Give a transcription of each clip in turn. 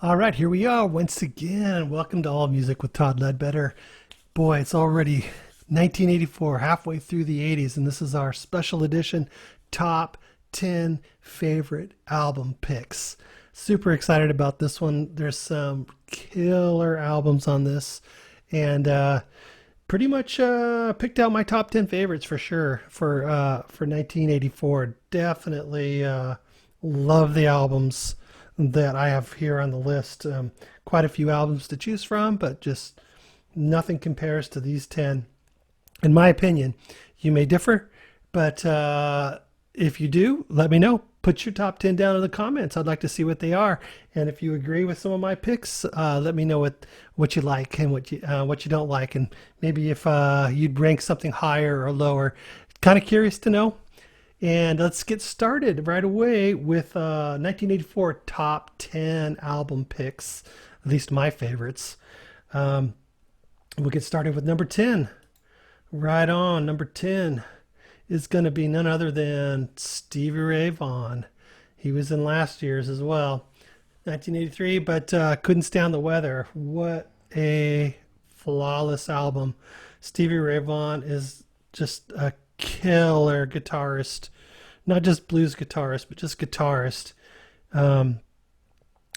All right, here we are once again. Welcome to All Music with Todd Ledbetter. Boy, it's already 1984, halfway through the 80s, and this is our special edition top 10 favorite album picks. Super excited about this one. There's some killer albums on this, and pretty much picked out my top 10 favorites for sure for 1984. Definitely love the albums that I have here on the list. Quite a few albums to choose from, but just nothing compares to these 10. In my opinion, you may differ, but if you do, let me know. Put your top 10 down in the comments. I'd like to see what they are. And if you agree with some of my picks, let me know what you like and what you don't like. And maybe if you'd rank something higher or lower. Kind of curious to know. And let's get started right away with 1984 top 10 album picks, at least my favorites. We'll get started with number 10. Right on, number 10 is going to be none other than Stevie Ray Vaughan. He was in last year's as well, 1983, but Couldn't Stand the Weather. What a flawless album. Stevie Ray Vaughan is just a killer guitarist, not just blues guitarist, but just guitarist. Um,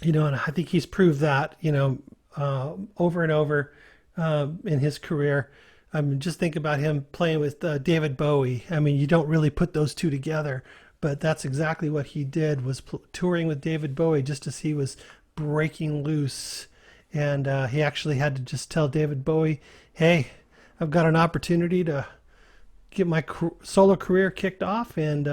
and I think he's proved that, over and over in his career. I mean, just think about him playing with David Bowie. I mean, you don't really put those two together, but that's exactly what he did, was touring with David Bowie just as he was breaking loose. And he actually had to just tell David Bowie, hey, I've got an opportunity to get my solo career kicked off, and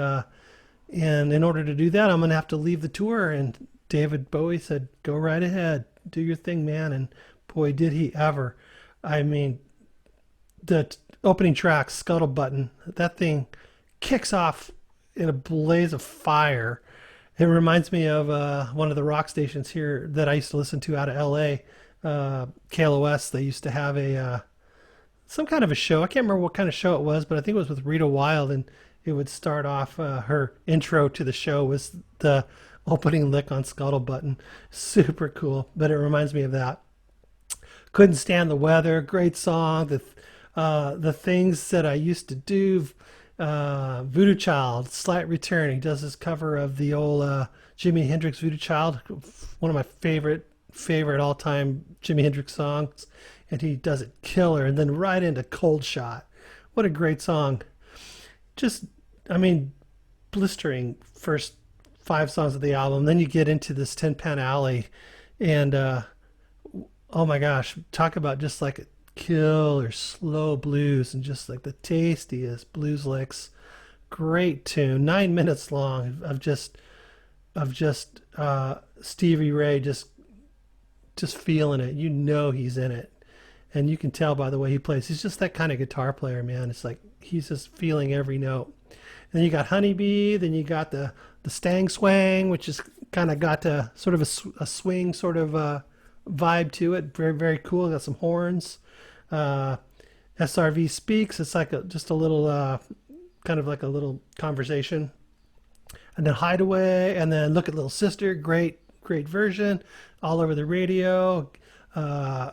in order to do that, I'm gonna have to leave the tour. And David Bowie said, "Go right ahead, do your thing, man." And boy, did he ever! I mean, the opening track, Scuttle Button, that thing kicks off in a blaze of fire. It reminds me of one of the rock stations here that I used to listen to out of L.A. KLOS. They used to have a some kind of a show. I can't remember what kind of show it was, but I think it was with Rita Wilde, and it would start off her intro to the show was the opening lick on Scuttle Button. Super cool, but it reminds me of that. Couldn't Stand the Weather, great song. The things that I used to do. Voodoo Child, Slight Return. He does his cover of the old Jimi Hendrix Voodoo Child, one of my favorite all time Jimi Hendrix songs, and he does it killer. And then right into Cold Shot. What a great song! Just, I mean, blistering first five songs of the album. Then you get into this Tin Pan Alley, and oh my gosh, talk about just like a killer slow blues and just like the tastiest blues licks. Great tune, 9 minutes long of just Stevie Ray just feeling it. You know he's in it, and you can tell by the way he plays. He's just that kind of guitar player, man. It's like he's just feeling every note. And then you got Honeybee, then you got the Stang Swang, which is kind of got a sort of a swing sort of vibe to it. Very, very cool. Got some horns. uh, SRV Speaks. It's like just a little, kind of like a little conversation. And then Hideaway, and then Look at Little Sister. Great, great version. All over the radio. Uh,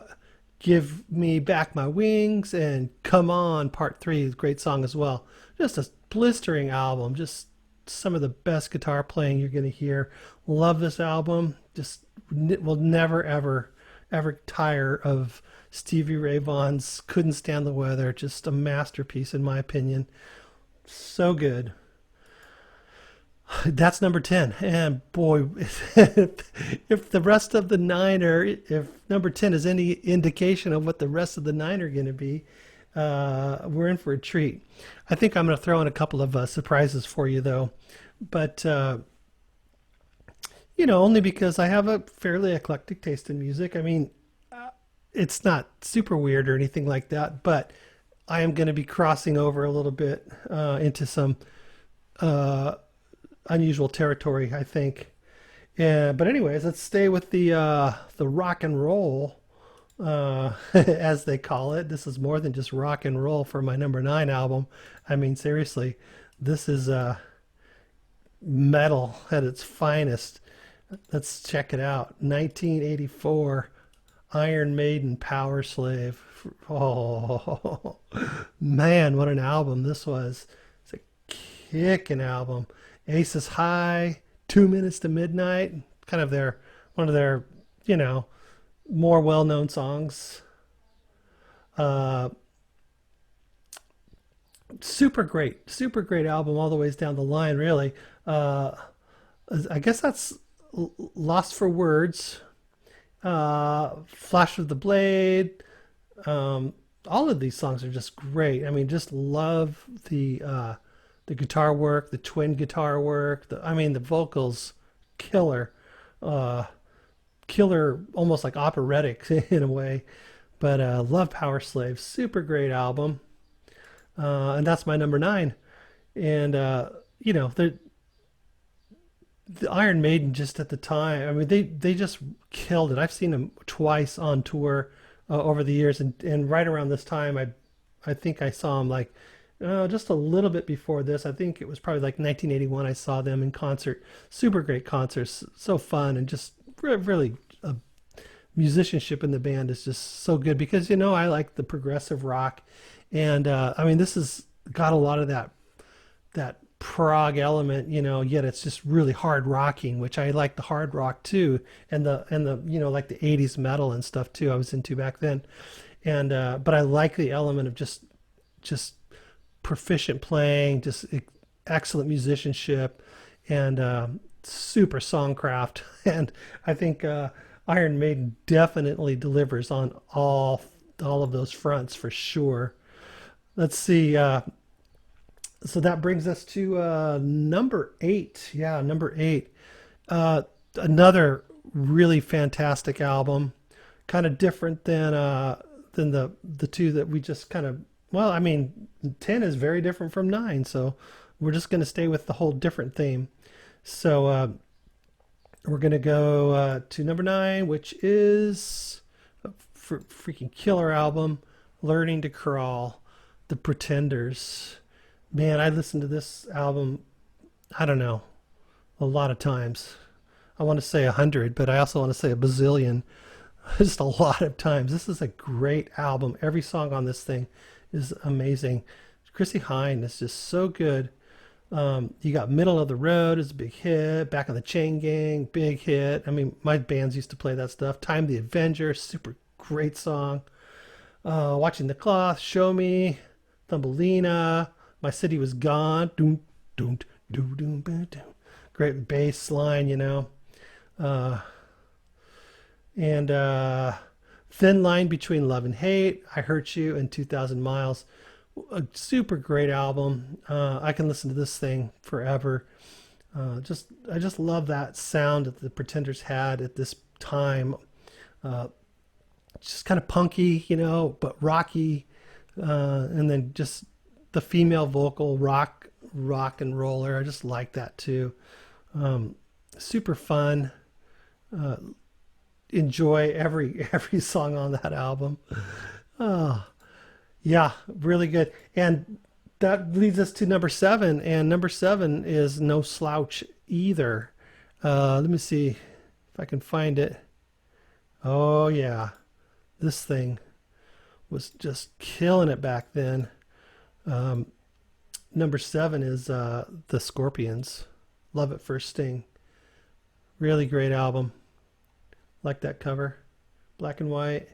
Give Me Back My Wings, and Come On Part 3. Great song as well. Just a blistering album. Just some of the best guitar playing you're going to hear. Love this album. Just will never, ever, ever tire of Stevie Ray Vaughan's Couldn't Stand the Weather. Just a masterpiece, in my opinion. So good. That's number 10. And boy, if the rest of the nine are, if number 10 is any indication of what the rest of the nine are going to be, we're in for a treat. I think I'm going to throw in a couple of surprises for you, though. But, only because I have a fairly eclectic taste in music. I mean, it's not super weird or anything like that, but I am going to be crossing over a little bit into some uh, unusual territory, I think. Yeah, but anyways, let's stay with the rock and roll, as they call it. This is more than just rock and roll for my number nine album. I mean, seriously, this is metal at its finest. Let's check it out. 1984, Iron Maiden, Powerslave. Oh, man, what an album this was. It's a kicking album. Aces High, 2 Minutes to Midnight, kind of one of their, you know, more well-known songs. Uh, super great album all the ways down the line, really. Uh, I guess that's Lost for Words, Flash of the Blade. Um, all of these songs are just great. I mean, just love the guitar work, the twin guitar work. I mean, the vocals, killer, uh, killer, almost like operatic in a way. But love Power Slave, super great album, and that's my number nine. And you know, the Iron Maiden just at the time. I mean, they just killed it. I've seen them twice on tour over the years, and right around this time, I think I saw them like just a little bit before this. I think it was probably like 1981. I saw them in concert. Super great concerts, so fun, and just really musicianship in the band is just so good because you know I like the progressive rock, and I mean this has got a lot of that prog element, you know, yet it's just really hard rocking, which I like the hard rock too, and the you know like the 80s metal and stuff too I was into back then. And but I like the element of just proficient playing, just excellent musicianship, and super songcraft. And I think Iron Maiden definitely delivers on all of those fronts for sure. Let's see. So that brings us to number eight. Yeah, number eight. Uh, Another really fantastic album, kind of different than the two that we just kind of. Well, I mean, 10 is very different from 9, so we're just going to stay with the whole different theme. So we're going to go to number 9, which is a freaking killer album, Learning to Crawl, The Pretenders. Man, I listened to this album, I don't know, a lot of times. I want to say 100, but I also want to say a bazillion. Just a lot of times. This is a great album. Every song on this thing is amazing. Chrissy Hine is just so good. You got Middle of the Road is a big hit. Back on the Chain Gang, big hit. I mean, my bands used to play that stuff. Time the Avenger, super great song. Watching the Cloth, Show Me, Thumbelina, My City Was Gone. Doom, doom, doom, doom, doom, doom. Great bass line, you know. Uh, and Thin Line Between Love and Hate, I Hurt You, and 2,000 Miles. A super great album. I can listen to this thing forever. I just love that sound that the Pretenders had at this time. Uh, just kind of punky, you know, but rocky, and then just the female vocal rock and roller. I just like that too. Super fun. Uh, Enjoy every song on that album. Oh, yeah, really good. And that leads us to number 7, and number 7 is no slouch either. Let me see if I can find it. Oh yeah, this thing was just killing it back then. Um, Number 7 is the Scorpions, Love at First Sting. Really great album. Like that cover, black and white.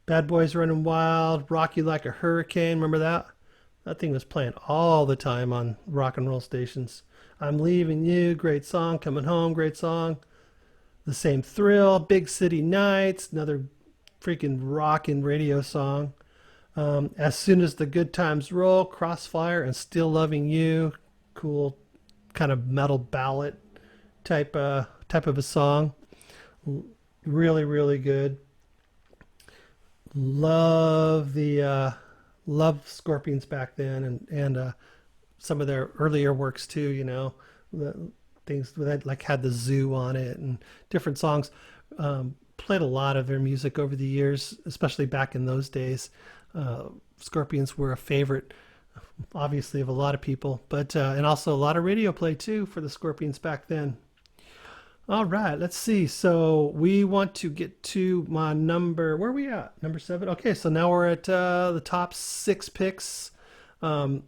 Bad Boys Running Wild, Rock You Like a Hurricane. Remember that? That thing was playing all the time on rock and roll stations. I'm Leaving You, great song. Coming Home, great song. The Same Thrill, Big City Nights, another freaking rockin' radio song. As Soon as the Good Times Roll, Crossfire, and Still Loving You. Cool, kind of metal ballad type of a song. Really, really good. Love the love Scorpions back then, and some of their earlier works too. You know, the things that like had the zoo on it and different songs. Played a lot of their music over the years, especially back in those days. Scorpions were a favorite, obviously, of a lot of people, but and also a lot of radio play too for the Scorpions back then. All right, let's see. So we want to get to my number. Where are we at? Number seven. Okay, so now we're at the top six picks. Um,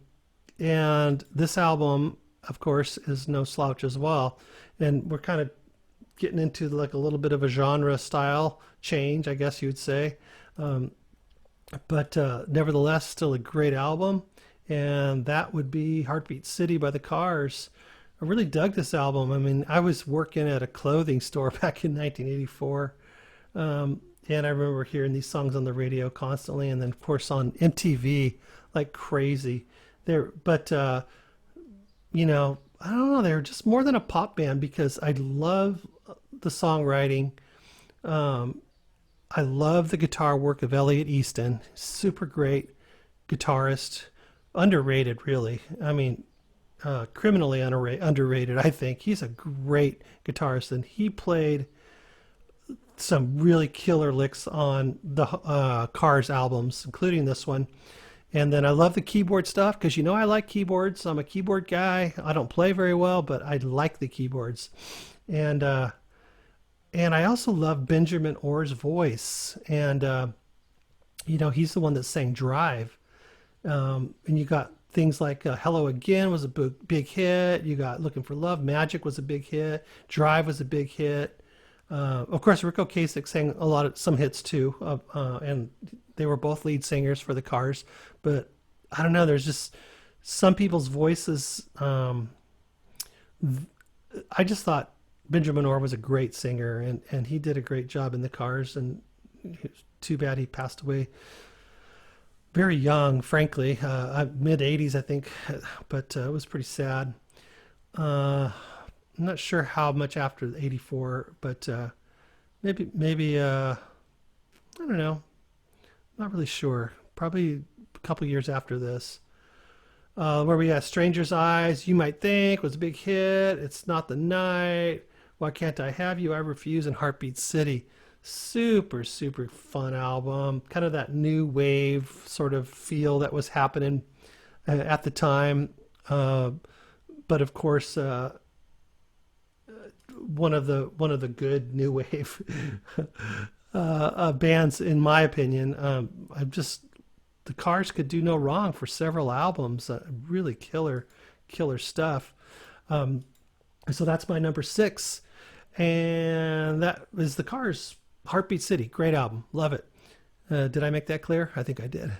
and this album, of course, is no slouch as well. And we're kind of getting into like a little bit of a genre style change, I guess you would say. Um, but nevertheless, still a great album. And that would be Heartbeat City by the Cars. I really dug this album. I mean, I was working at a clothing store back in 1984. And I remember hearing these songs on the radio constantly. And then, of course, on MTV like crazy. But I don't know. They were just more than a pop band because I love the songwriting. Um, I love the guitar work of Elliot Easton. Super great guitarist, underrated, really. I mean, criminally underrated. I think he's a great guitarist, and he played some really killer licks on the Cars albums, including this one. And then I love the keyboard stuff because I like keyboards. I'm a keyboard guy. I don't play very well, but I like the keyboards. And and I also love Benjamin Orr's voice. And he's the one that sang Drive. And you got things like Hello Again was a big hit. You got Looking for Love. Magic was a big hit. Drive was a big hit. Of course, Rick Ocasek sang some hits too, and they were both lead singers for the Cars. But I don't know, there's just some people's voices. I just thought Benjamin Orr was a great singer, and he did a great job in the Cars. And it's too bad he passed away very young, frankly, mid 80s, I think. But it was pretty sad. I'm not sure how much after '84, but maybe I don't know. Not really sure. Probably a couple years after this. Where we had Stranger's Eyes, You Might Think was a big hit. It's Not the Night. Why Can't I Have You? I Refuse. And Heartbeat City. Super, super fun album. Kind of that new wave sort of feel that was happening at the time. But of course, one of the good new wave bands, in my opinion. I'm just the Cars could do no wrong for several albums. Really killer stuff. Um, so that's my number six, and that is the Cars. Heartbeat City, great album, love it. Did I make that clear? I think I did.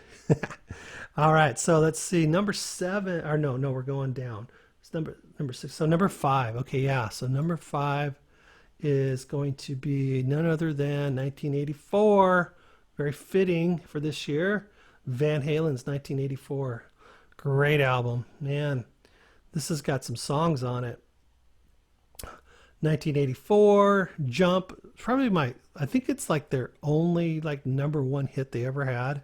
All right, so let's see, number seven, or no, we're going down. It's number six. So number five. Okay, yeah. So number five is going to be none other than 1984. Very fitting for this year. Van Halen's 1984. Great album, man. This has got some songs on it. 1984, Jump. Probably I think it's like their only like number one hit they ever had.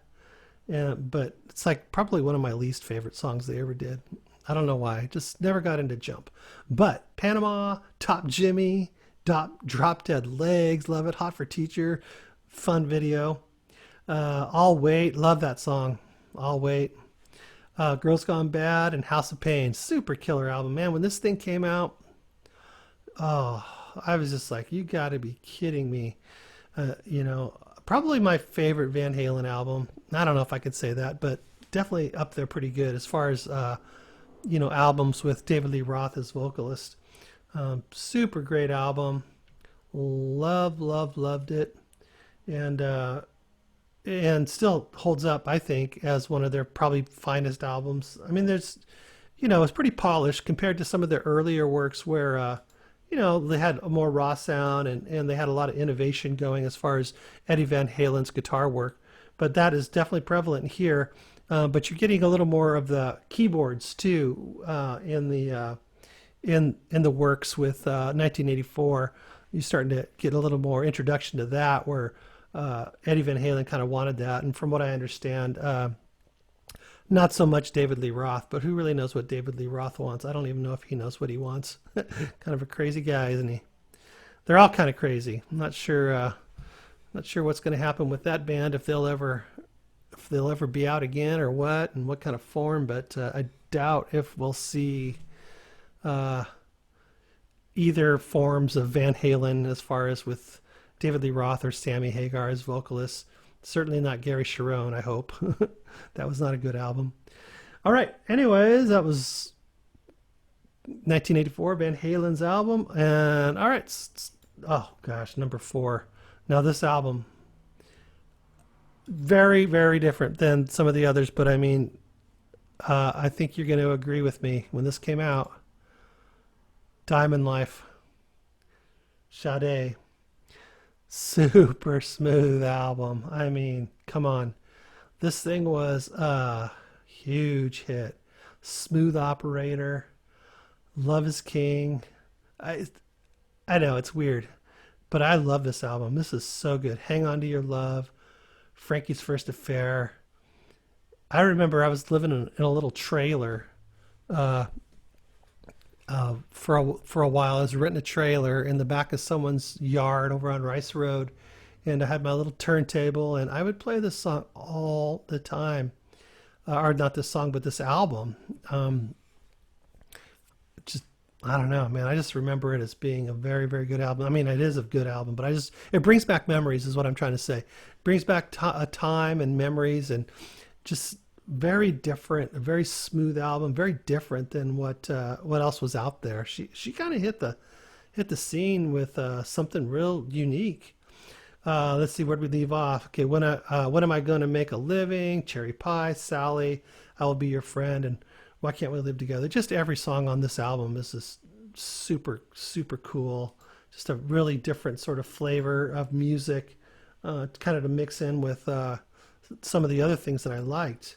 But it's like probably one of my least favorite songs they ever did. I don't know why. Just never got into Jump. But Panama, Top Jimmy, Drop Dead Legs, love it. Hot for Teacher, fun video. I'll Wait, love that song. I'll Wait. Girls Gone Bad and House of Pain, super killer album. Man, when this thing came out, oh, I was just like, you got to be kidding me. Probably my favorite Van Halen album. I don't know if I could say that, but definitely up there pretty good as far as albums with David Lee Roth as vocalist. Super great album. Loved it. And still holds up, I think, as one of their probably finest albums. I mean, it's pretty polished compared to some of their earlier works where, they had a more raw sound and they had a lot of innovation going as far as Eddie Van Halen's guitar work. But that is definitely prevalent here. But you're getting a little more of the keyboards too in the works with 1984. You're starting to get a little more introduction to that, where Eddie Van Halen kind of wanted that, and from what I understand, not so much David Lee Roth. But who really knows what David Lee Roth wants? I don't even know if he knows what he wants. Kind of a crazy guy, isn't he? They're all kind of crazy. I'm not sure. Not sure what's going to happen with that band, if they'll ever be out again or what, and what kind of form. But I doubt if we'll see either forms of Van Halen, as far as with David Lee Roth or Sammy Hagar as vocalists. Certainly not Gary Sharon, I hope. That was not a good album. All right. Anyways, that was 1984, Van Halen's album. And all right. Oh, gosh, number 4. Now, this album, very, very different than some of the others, but I mean, I think you're going to agree with me. When this came out, Diamond Life, Sade, super smooth album. I mean, come on. This thing was a huge hit. Smooth Operator, Love is King. I know it's weird, but I love this album. This is so good. Hang On to Your Love, Frankie's First Affair. I remember I was living in a little trailer for a while. I was renting a trailer in the back of someone's yard over on Rice Road, and I had my little turntable, and I would play this song all the time, or not this song, but this album. Just I don't know, man. I just remember it as being a very, very good album. I mean, it is a good album, but it brings back memories, is what I'm trying to say. It brings back a time and memories, and just very different, a very smooth album, very different than what else was out there. She kind of hit the scene with something real unique. Let's see, where did we leave off? Okay, when am I going to make a living? Cherry Pie, Sally, I Will Be Your Friend, and Why Can't We Live Together? Just every song on this album is just super, super cool. Just a really different sort of flavor of music, kind of to mix in with some of the other things that I liked.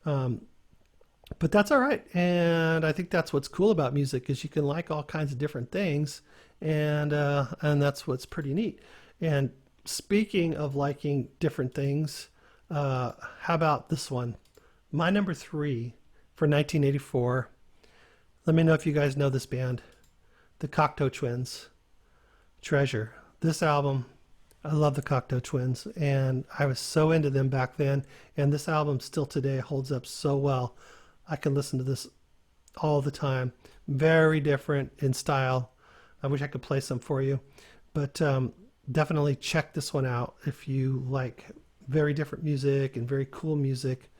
But that's all right. And I think that's what's cool about music, is you can like all kinds of different things. And that's what's pretty neat. And speaking of liking different things, how about this one? My number 3 for 1984. Let me know if you guys know this band, the Cocteau Twins, Treasure. This album, I love the Cocteau Twins, and I was so into them back then, and this album still today holds up so well. I can listen to this all the time. Very different in style. I wish I could play some for you, but definitely check this one out if you like very different music and very cool music.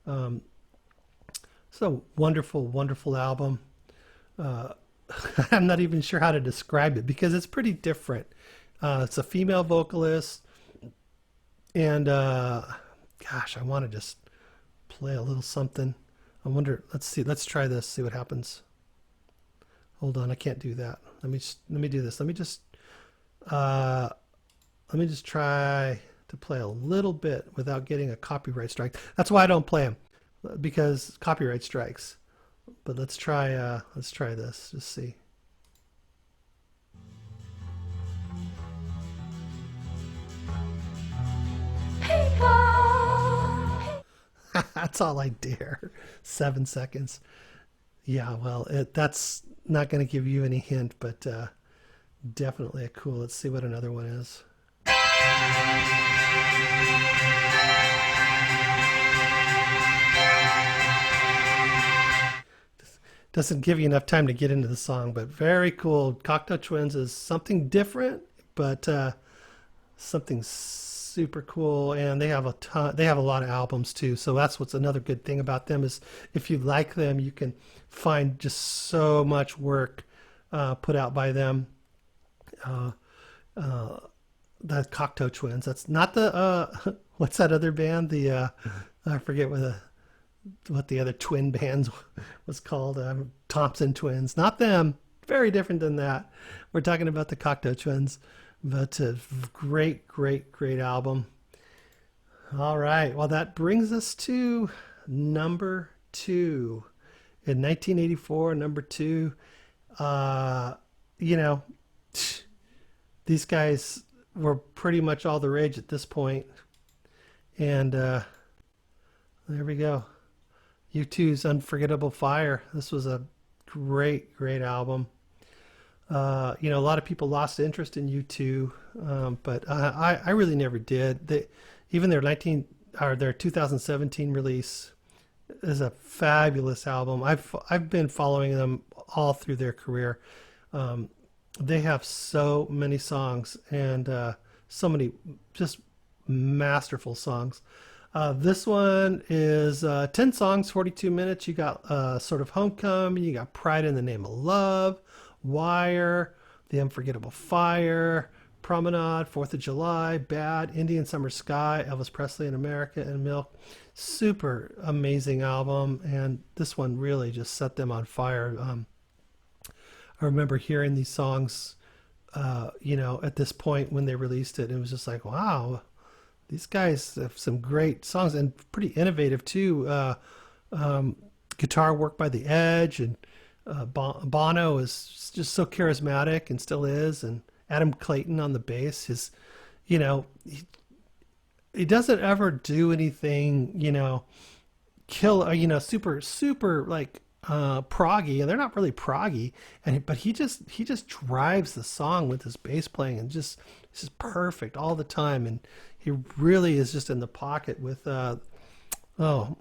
It's a wonderful, wonderful album. I'm not even sure how to describe it because it's pretty different. It's a female vocalist, and gosh, I want to just play a little something. I wonder. Let's see. Let's try this. See what happens. Hold on, I can't do that. Let me do this. Let me just try to play a little bit without getting a copyright strike. That's why I don't play them, because copyright strikes. But let's try this. Just see. That's all I dare. 7 seconds. Yeah, well, that's not going to give you any hint, but definitely a cool. Let's see what another one is. Doesn't give you enough time to get into the song, but very cool. Cocteau Twins is something different, but something super cool, and they have a ton. They have a lot of albums too, so that's what's another good thing about them, is if you like them, you can find just so much work put out by them. The Cocteau Twins. That's not the what's that other band? The I forget what the other twin band was called. Thompson Twins. Not them. Very different than that. We're talking about the Cocteau Twins. But a great, great, great album. All right. Well, that brings us to number 2. In 1984, number 2. These guys were pretty much all the rage at this point. And there we go. U2's Unforgettable Fire. This was a great, great album. A lot of people lost interest in U2, but I really never did. Even their 2017 release is a fabulous album. I've been following them all through their career. They have so many songs and so many just masterful songs. This one is 10 songs, 42 minutes. You got sort of Homecoming, you got Pride in the Name of Love, Wire, The Unforgettable Fire, Promenade, 4th of July, Bad, Indian Summer Sky, Elvis Presley in America, and Milk. Super amazing album, and this one really just set them on fire. I remember hearing these songs, at this point when they released it. It was just like, wow, these guys have some great songs and pretty innovative too. Guitar work by The Edge, and Bono is just so charismatic and still is, and Adam Clayton on the bass. You know, he doesn't ever do anything, super super like proggy, and they're not really proggy, but he just drives the song with his bass playing, and just it's just perfect all the time, and he really is just in the pocket with oh,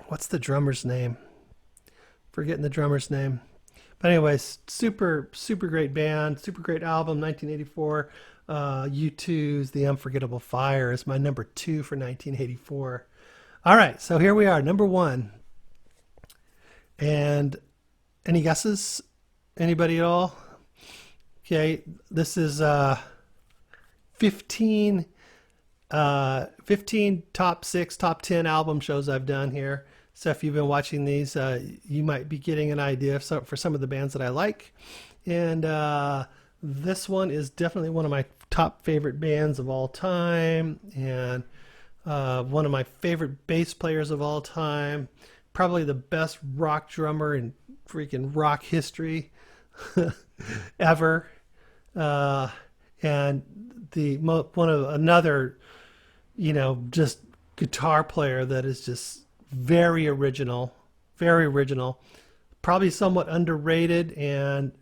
what's the drummer's name? Forgetting the drummer's name. But anyways, super super great band, super great album, 1984. U2's The Unforgettable Fire is my number two for 1984. All right, so here we are, number one. And any guesses? Anybody at all? Okay, this is 15 15 top 6, top 10 album shows I've done here. So if you've been watching these, you might be getting an idea for some of the bands that I like. And this one is definitely one of my top favorite bands of all time, and one of my favorite bass players of all time. Probably the best rock drummer in freaking rock history ever. And one of another, just guitar player that is just very original, very original. Probably somewhat underrated,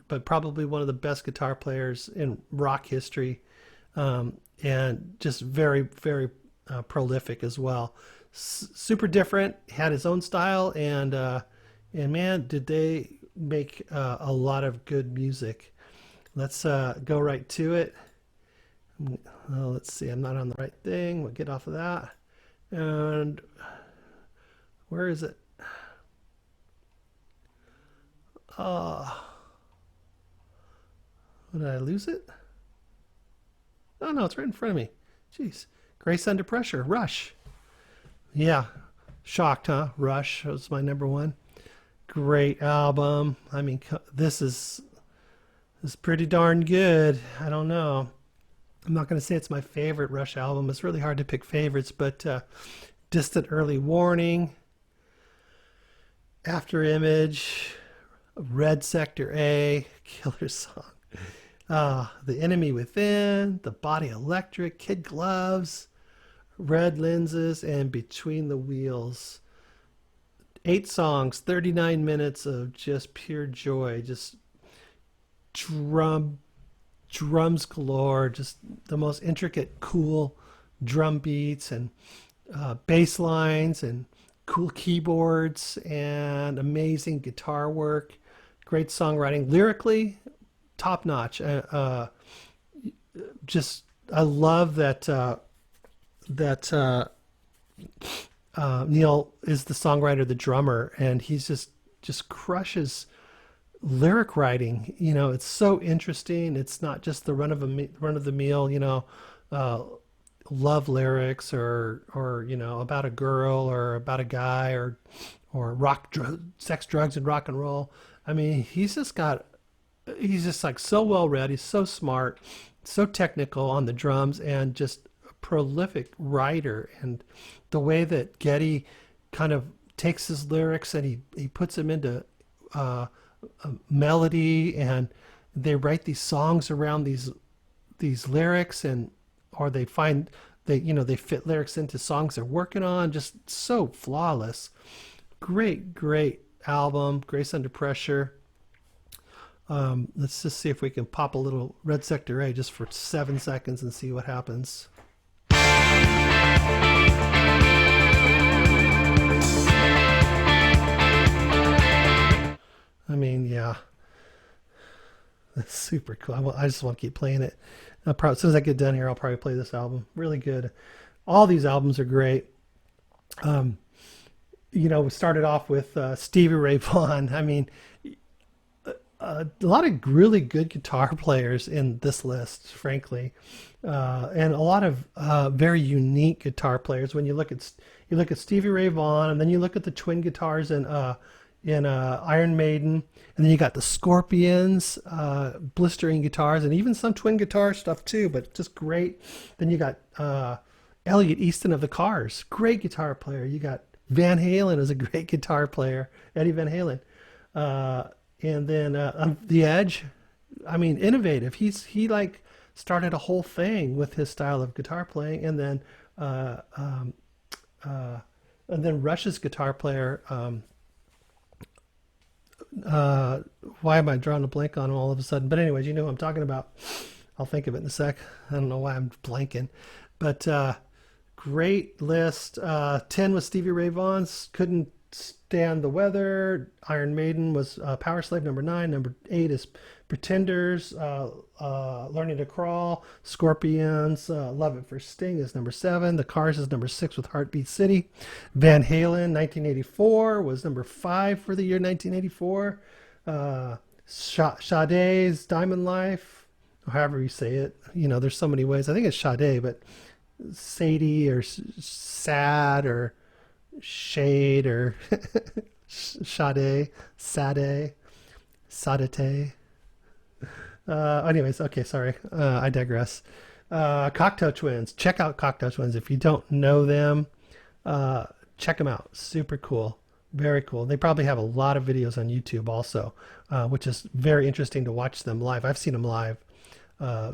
but probably one of the best guitar players in rock history, and just very, very prolific as well. Super different, had his own style, and man, did they make a lot of good music. Let's go right to it. Let's see, I'm not on the right thing. We'll get off of that. And where is it? Did I lose it? Oh no, it's right in front of me. Jeez. Grace Under Pressure, Rush. Yeah, shocked, huh? Rush was my number one. Great album. I mean, this is pretty darn good. I don't know. I'm not going to say it's my favorite Rush album. It's really hard to pick favorites, but Distant Early Warning, After Image, Red Sector A, killer song. The Enemy Within, The Body Electric, Kid Gloves, Red Lenses, and Between the Wheels. 8 songs, 39 minutes of just pure joy, just drums galore, just the most intricate, cool drum beats, and bass lines, and cool keyboards, and amazing guitar work. Great songwriting, lyrically top notch. Just I love that Neil is the songwriter, the drummer, and he's just crushes lyric writing. It's so interesting. It's not just the run of the meal, love lyrics, or about a girl or about a guy, or sex, drugs, and rock and roll. I mean, he's just like so well read. He's so smart, so technical on the drums, and just a prolific writer. And the way that Geddy kind of takes his lyrics and he puts them into a melody, and they write these songs around these lyrics, or they fit lyrics into songs they're working on. Just so flawless. Great album, Grace Under Pressure. Let's just see if we can pop a little Red Sector A just for 7 seconds and see what happens. I mean, yeah, That's super cool. I just want to keep playing it. As soon as I get done here, I'll probably play this album. Really good. All these albums are great. Um, we started off with Stevie Ray Vaughan. I mean, a lot of really good guitar players in this list, frankly, and a lot of very unique guitar players. When you look at Stevie Ray Vaughan, and then you look at the twin guitars in Iron Maiden, and then you got the Scorpions, blistering guitars, and even some twin guitar stuff too, but just great. Then you got Elliot Easton of the Cars, great guitar player. You got Van Halen is a great guitar player, Eddie Van Halen. Uh, and then The Edge, I mean, innovative. He like started a whole thing with his style of guitar playing, uh, um, uh, and then Rush's guitar player. Uh, why am I drawing a blank on him all of a sudden? But anyways, you know what I'm talking about. I'll think of it in a sec. I don't know why I'm blanking, but great list. 10 was Stevie Ray Vaughan's Couldn't Stand the Weather. Iron Maiden was Powerslave, number 9. Number 8 is Pretenders, Learning to Crawl. Scorpions, Love It for Sting is number 7. The Cars is number 6 with Heartbeat City. Van Halen, 1984, was number 5 for the year 1984. Sade's Diamond Life, or however you say it. There's so many ways. I think it's Sade, but Sadie or Sad or Shade or Sade, Sade, Sadate. Anyways, okay, sorry. I digress. Cocteau Twins. Check out Cocteau Twins. If you don't know them, check them out. Super cool. Very cool. They probably have a lot of videos on YouTube also, which is very interesting to watch them live. I've seen them live.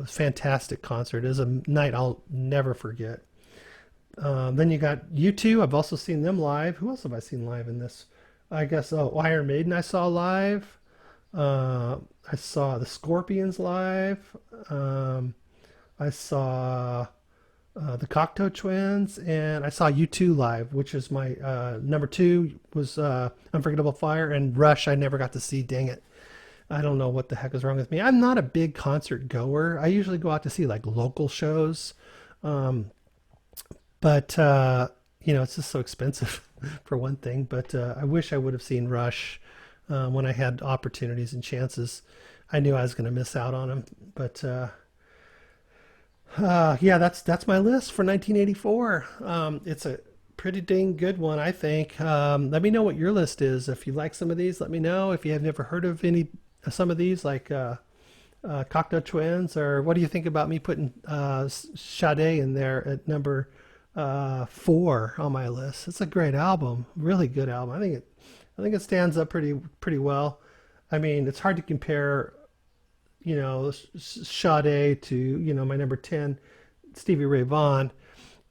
Fantastic concert. It is a night I'll never forget. Then you got U2. I've also seen them live. Who else have I seen live in this? I guess, Iron Maiden I saw live. I saw the Scorpions live. I saw the Cocteau Twins, and I saw U2 live, which is my number 2 was Unforgettable Fire, and Rush I never got to see. Dang it. I don't know what the heck is wrong with me. I'm not a big concert goer. I usually go out to see like local shows. Um, but it's just so expensive for one thing. But I wish I would have seen Rush when I had opportunities and chances. I knew I was going to miss out on them. But yeah, that's my list for 1984. It's a pretty dang good one, I think. Let me know what your list is. If you like some of these, let me know. If you have never heard of some of these, like Cocteau Twins, or what do you think about me putting Sade in there at number 4 on my list? It's a great album, really good album. I think it stands up pretty well. I mean, it's hard to compare, Sade to my number 10, Stevie Ray Vaughan.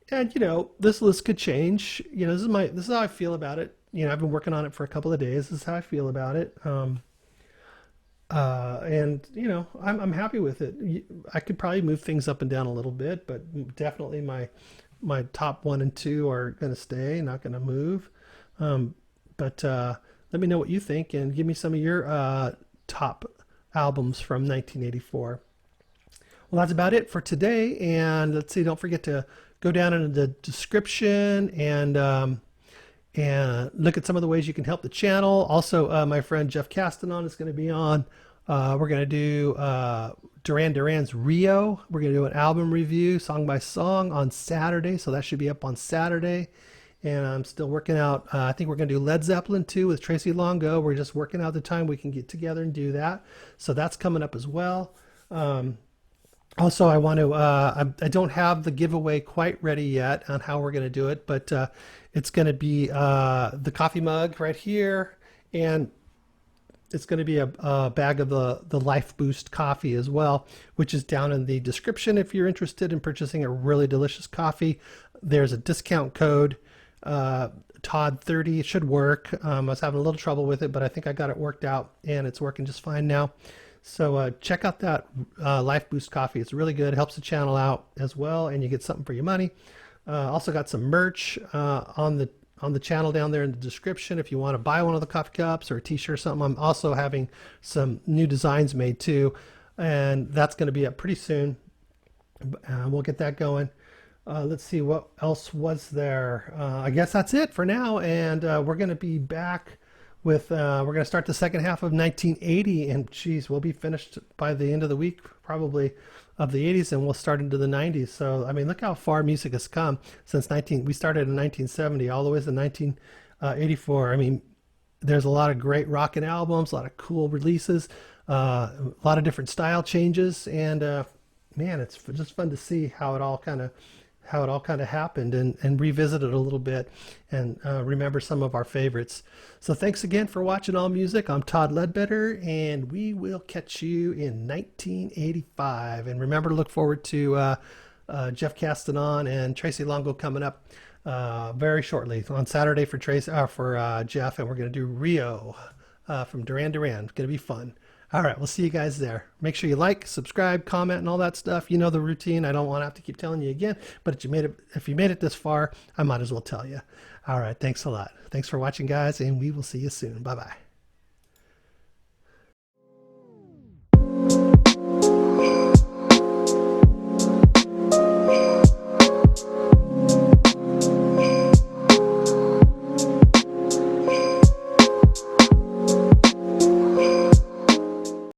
And this list could change. This is how I feel about it. I've been working on it for a couple of days. This is how I feel about it. And I'm happy with it. I could probably move things up and down a little bit, but definitely my top 1 and 2 are going to stay, not going to move. But let me know what you think, and give me some of your top albums from 1984. Well, that's about it for today. And let's see, don't forget to go down into the description and look at some of the ways you can help the channel. Also, my friend Jeff Castanon is going to be on. We're going to do Duran Duran's Rio. We're going to do an album review, song by song, on Saturday. So that should be up on Saturday. And I'm still working out. I think we're going to do Led Zeppelin 2 with Tracy Longo. We're just working out the time we can get together and do that. So that's coming up as well. Also, I want to, I don't have the giveaway quite ready yet on how we're going to do it, but it's going to be the coffee mug right here, and it's going to be a bag of the Life Boost coffee as well, which is down in the description if you're interested in purchasing a really delicious coffee. There's a discount code, Todd30. It should work. I was having a little trouble with it, but I think I got it worked out, and it's working just fine now. So check out that Life Boost coffee. It's really good. It helps the channel out as well, and you get something for your money. Also got some merch on the channel down there in the description if you want to buy one of the coffee cups or a t-shirt or something. I'm also having some new designs made too. and that's going to be up pretty soon. We'll get that going. Let's see what else was there. I guess that's it for now, and we're going to be back with we're going to start the second half of 1980, and geez, we'll be finished by the end of the week probably of the 80s, and we'll start into the 90s. So I mean, look how far music has come since we started in 1970 all the way to 1984. I mean, there's a lot of great rockin' albums, a lot of cool releases, a lot of different style changes, and man, it's just fun to see how it all kind of happened, and revisit it a little bit, and remember some of our favorites. So thanks again for watching All Music. I'm Todd Ledbetter, and we will catch you in 1985. And remember to look forward to Jeff Castanon and Tracy Longo coming up very shortly on Saturday for Jeff, and we're going to do Rio from Duran Duran. It's going to be fun. All right, we'll see you guys there. Make sure you like, subscribe, comment, and all that stuff. You know the routine. I don't want to have to keep telling you again, but if you made it this far, I might as well tell you. All right, thanks a lot. Thanks for watching, guys, and we will see you soon. Bye-bye.